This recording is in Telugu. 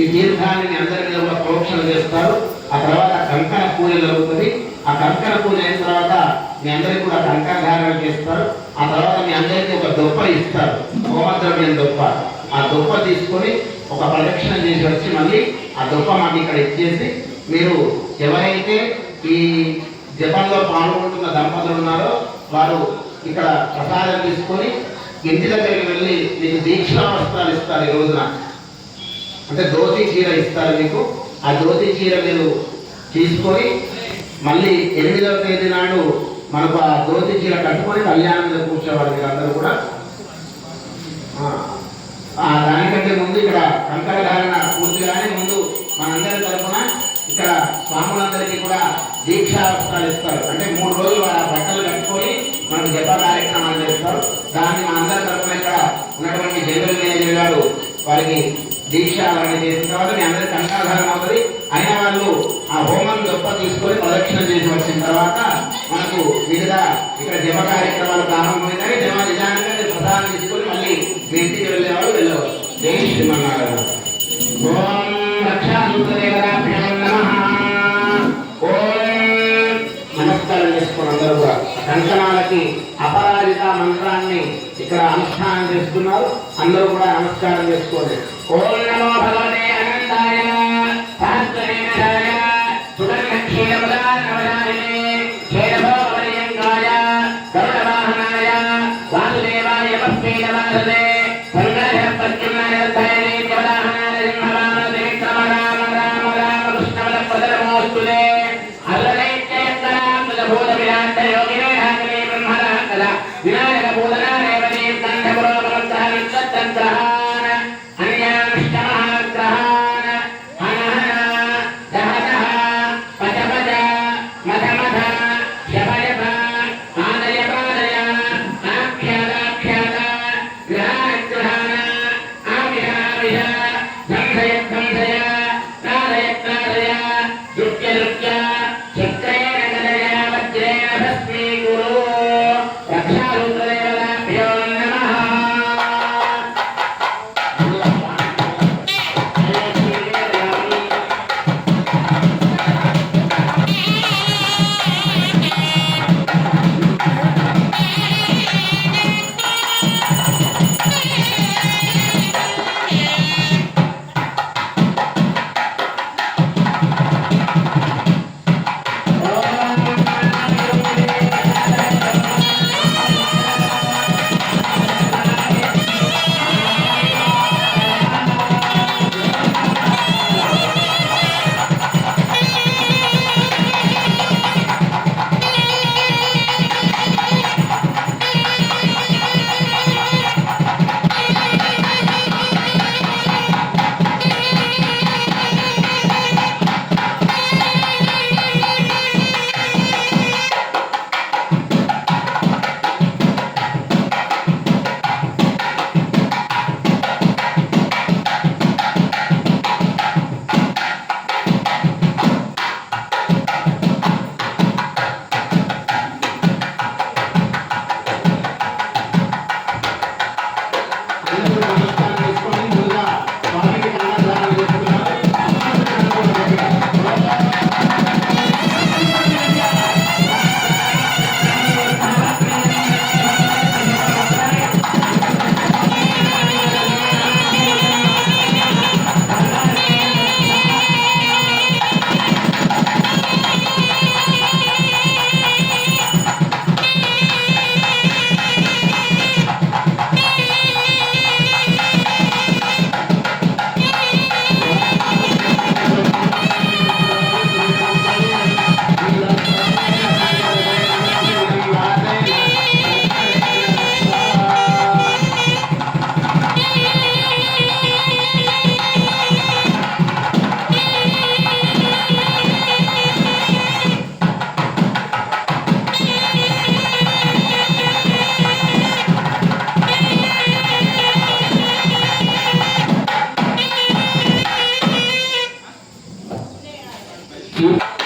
ఈ తీర్థాన్ని అందరి మీద కూడా ప్రోక్షణ చేస్తారు. ఆ తర్వాత కంకణ పూజ జరుగుతుంది. ఆ కంకణ పూజ అయిన తర్వాత మీ అందరికి కూడా కంకణ ధారణ చేస్తారు. ఆ తర్వాత మీ అందరికీ ఒక దొప్ప ఇస్తారు, హోమద్రవ్యం దొప్ప. ఆ దొప్ప తీసుకొని ఒక ప్రదక్షిణ చేసి వచ్చి మళ్ళీ ఆ దొప్ప మాకు ఇక్కడ ఇచ్చేసి మీరు ఎవరైతే ఈ జపంలో పాల్గొంటున్న దంపతులు ఉన్నారో వారు ఇక్కడ ప్రసాదం తీసుకొని ఇంటి దగ్గరికి వెళ్ళి మీకు దీక్షా వస్త్రాలు ఇస్తారు. ఈ రోజున అంటే ధోతి చీర ఇస్తారు మీకు. ఆ ధోతి చీర మీరు తీసుకొని మళ్ళీ 8వ తేదీ నాడు మనకు ఆ ధోతి చీర కట్టుకొని కళ్యాణం మీద కూర్చోవాలి మీరు అందరూ కూడా. దానికంటే ముందు ఇక్కడ కంకణ ధారణ పూర్తిగానే ముందు మనందరి తరఫున ఇక్కడ స్వాములందరికీ కూడా దీక్షా వస్త్రాలు ఇస్తారు. అంటే 3 రోజులు వారు ఆ బట్టలు కట్టుకొని మనకు జప కార్యక్రమాలు చేస్తారు. దాన్ని మా అందరి తరఫున ఇక్కడ ఉన్నటువంటి జనరల్ మేనేజర్ గారు వారికి దీక్ష అవన్నీ చేసిన తర్వాత మీ అందరి కంకణధారణ అవుతుంది. అయిన వాళ్ళు ఆ హోమం గొప్ప తీసుకొని ప్రదక్షిణ చేసి వచ్చిన తర్వాత మనకు మిగతా ఇక్కడ జప కార్యక్రమాలు ప్రారంభమైనాయి. నిజానికి ప్రధానం తీసుకొని మళ్ళీ మీ ఇంటికి వెళ్ళేవాళ్ళు వెళ్ళవచ్చు. జై శ్రీమన్నారాయణ. ఓం రక్షాసూత్రదేవతాభ్యాం నమః. ఓం నమస్కారం చేసుకోండి అందరూ కూడా. కంకణాలకి అపరాజిత మంత్రాన్ని ఇక్కడ అనుష్ఠానం చేస్తున్నారు. అందరూ కూడా నమస్కారం చేసుకోండి. ఓం నమో భగవతే అనంతాయ సహస్రనేత్రాయ సుగంధక్షీరపదార్ణవదాయినే క్షీరభోగపర్యంగాయ గరుడవాహనాయ వాసుదేవాయ వస్మీనవాసదే సంగ్రహపత్యున్నయధైనే జవదాహనాయ సింహవానదే విక్రమరామ రామ రామ కృష్ణవలపదనమోస్తుదే అల్లదైత్యయత్తరామృతభూత విరాట్ యోగినే హాకలే బ్రహ్మరాకల వినాయక పూదనా రేవదే కంఠపురోగమత్తః నిత్యంత్రః ఈ